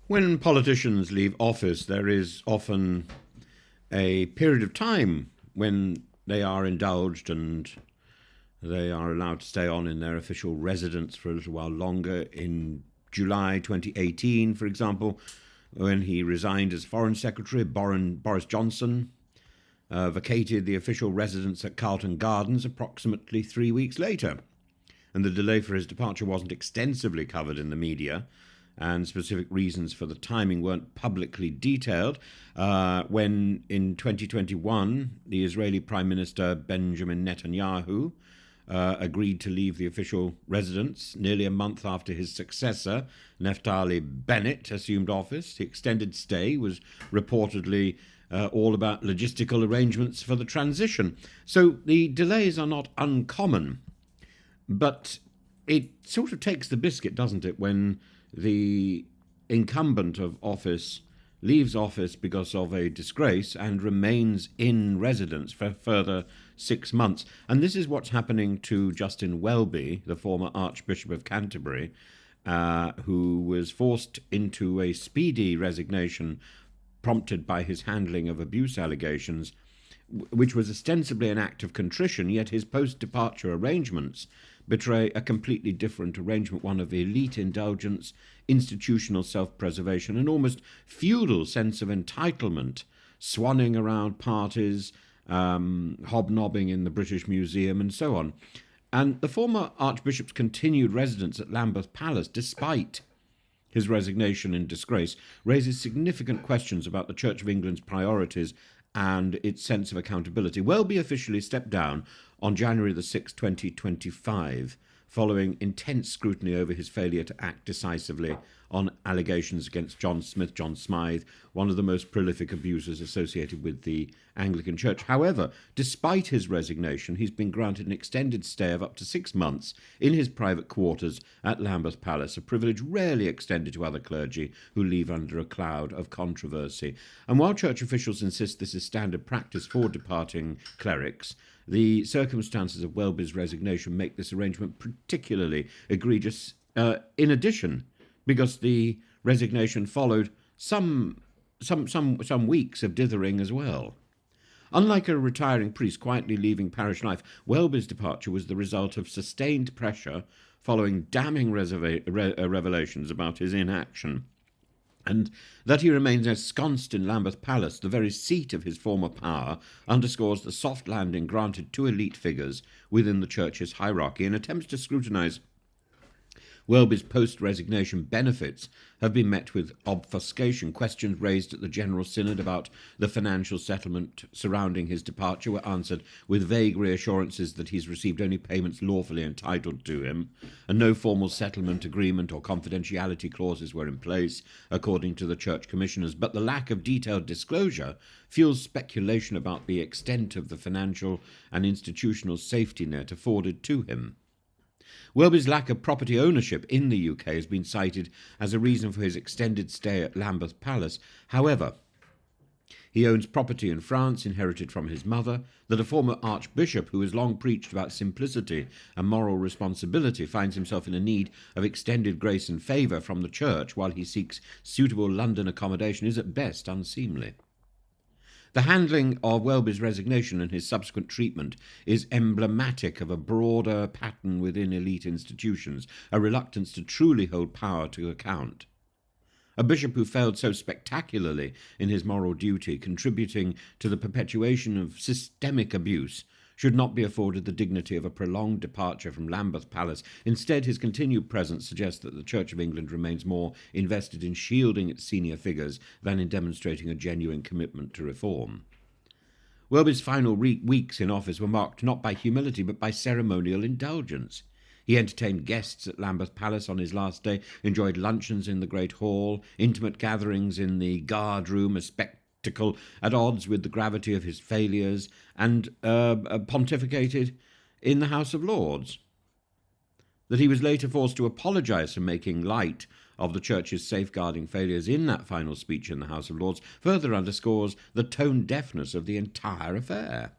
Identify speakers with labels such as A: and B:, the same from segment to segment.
A: When politicians leave office, there is often a period of time when they are indulged and they are allowed to stay on in their official residence for a little while longer. In July 2018, for example, when he resigned as Foreign Secretary, Boris Johnson vacated the official residence at Carlton Gardens approximately 3 weeks later. And the delay for his departure wasn't extensively covered in the media, and specific reasons for the timing weren't publicly detailed. When in 2021, the Israeli Prime Minister Benjamin Netanyahu agreed to leave the official residence nearly a month after his successor, Naftali Bennett, assumed office. The extended stay was reportedly all about logistical arrangements for the transition. So the delays are not uncommon, but it sort of takes the biscuit, doesn't it, when the incumbent of office leaves office because of a disgrace and remains in residence for a further 6 months. And this is what's happening to Justin Welby, the former Archbishop of Canterbury, who was forced into a speedy resignation prompted by his handling of abuse allegations, which was ostensibly an act of contrition, yet his post-departure arrangements betray a completely different arrangement, one of elite indulgence, institutional self-preservation, an almost feudal sense of entitlement, swanning around parties, hobnobbing in the British Museum, and so on. And the former Archbishop's continued residence at Lambeth Palace, despite his resignation in disgrace, raises significant questions about the Church of England's priorities and its sense of accountability. Welby officially stepped down on January the 6th, 2025, following intense scrutiny over his failure to act decisively on allegations against John Smythe, one of the most prolific abusers associated with the Anglican Church. However, despite his resignation, he's been granted an extended stay of up to 6 months in his private quarters at Lambeth Palace, a privilege rarely extended to other clergy who leave under a cloud of controversy. And while church officials insist this is standard practice for departing clerics, the circumstances of Welby's resignation make this arrangement particularly egregious. In addition, because the resignation followed some weeks of dithering as well. Unlike a retiring priest quietly leaving parish life, Welby's departure was the result of sustained pressure following damning revelations about his inaction. And that he remains ensconced in Lambeth Palace, the very seat of his former power, underscores the soft landing granted to elite figures within the Church's hierarchy. In attempts to scrutinise Welby's post-resignation benefits have been met with obfuscation. Questions raised at the General Synod about the financial settlement surrounding his departure were answered with vague reassurances that he's received only payments lawfully entitled to him, and no formal settlement agreement or confidentiality clauses were in place, according to the Church Commissioners. But the lack of detailed disclosure fuels speculation about the extent of the financial and institutional safety net afforded to him. Welby's lack of property ownership in the UK has been cited as a reason for his extended stay at Lambeth Palace. However, he owns property in France inherited from his mother, that a former archbishop who has long preached about simplicity and moral responsibility finds himself in a need of extended grace and favour from the church while he seeks suitable London accommodation is at best unseemly. The handling of Welby's resignation and his subsequent treatment is emblematic of a broader pattern within elite institutions, a reluctance to truly hold power to account. A bishop who failed so spectacularly in his moral duty, contributing to the perpetuation of systemic abuse, should not be afforded the dignity of a prolonged departure from Lambeth Palace. Instead, his continued presence suggests that the Church of England remains more invested in shielding its senior figures than in demonstrating a genuine commitment to reform. Welby's final weeks in office were marked not by humility but by ceremonial indulgence. He entertained guests at Lambeth Palace on his last day, enjoyed luncheons in the Great Hall, intimate gatherings in the guard room, a spectacle at odds with the gravity of his failures, and pontificated in the House of Lords. That he was later forced to apologise for making light of the Church's safeguarding failures in that final speech in the House of Lords further underscores the tone deafness of the entire affair.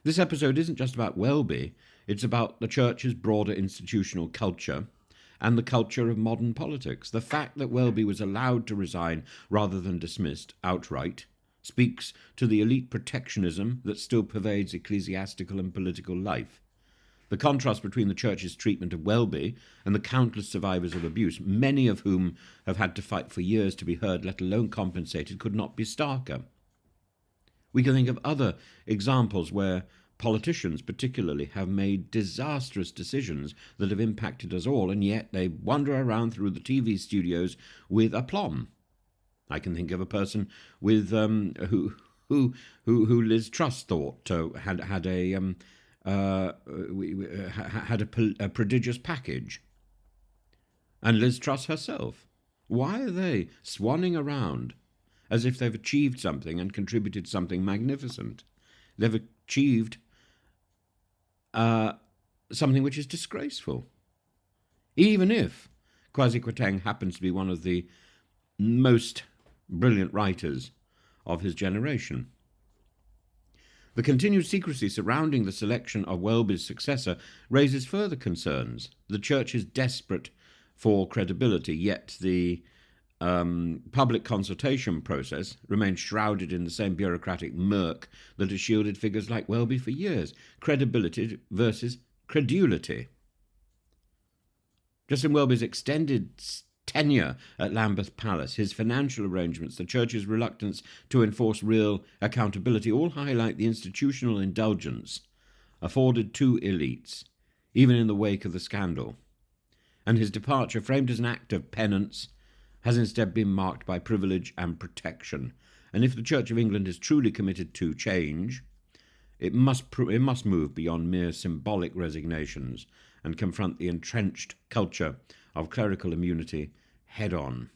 A: This episode isn't just about Welby, it's about the Church's broader institutional culture and the culture of modern politics. The fact that Welby was allowed to resign rather than dismissed outright speaks to the elite protectionism that still pervades ecclesiastical and political life. The contrast between the Church's treatment of Welby and the countless survivors of abuse, many of whom have had to fight for years to be heard, let alone compensated, could not be starker. We can think of other examples where politicians particularly have made disastrous decisions that have impacted us all, and yet they wander around through the TV studios with aplomb. I can think of a person with who Liz Truss thought had a prodigious package, and Liz Truss herself. Why are they swanning around as if they've achieved something and contributed something magnificent? They've achieved something which is disgraceful. Even if Kwasi Kwarteng happens to be one of the most brilliant writers of his generation. The continued secrecy surrounding the selection of Welby's successor raises further concerns. The Church is desperate for credibility, yet the public consultation process remains shrouded in the same bureaucratic murk that has shielded figures like Welby for years. Credibility versus credulity. Justin Welby's extended tenure at Lambeth Palace, his financial arrangements, the Church's reluctance to enforce real accountability all highlight the institutional indulgence afforded to elites, even in the wake of the scandal. And his departure, framed as an act of penance, has instead been marked by privilege and protection. And if the Church of England is truly committed to change, it must move beyond mere symbolic resignations and confront the entrenched culture of clerical immunity head on.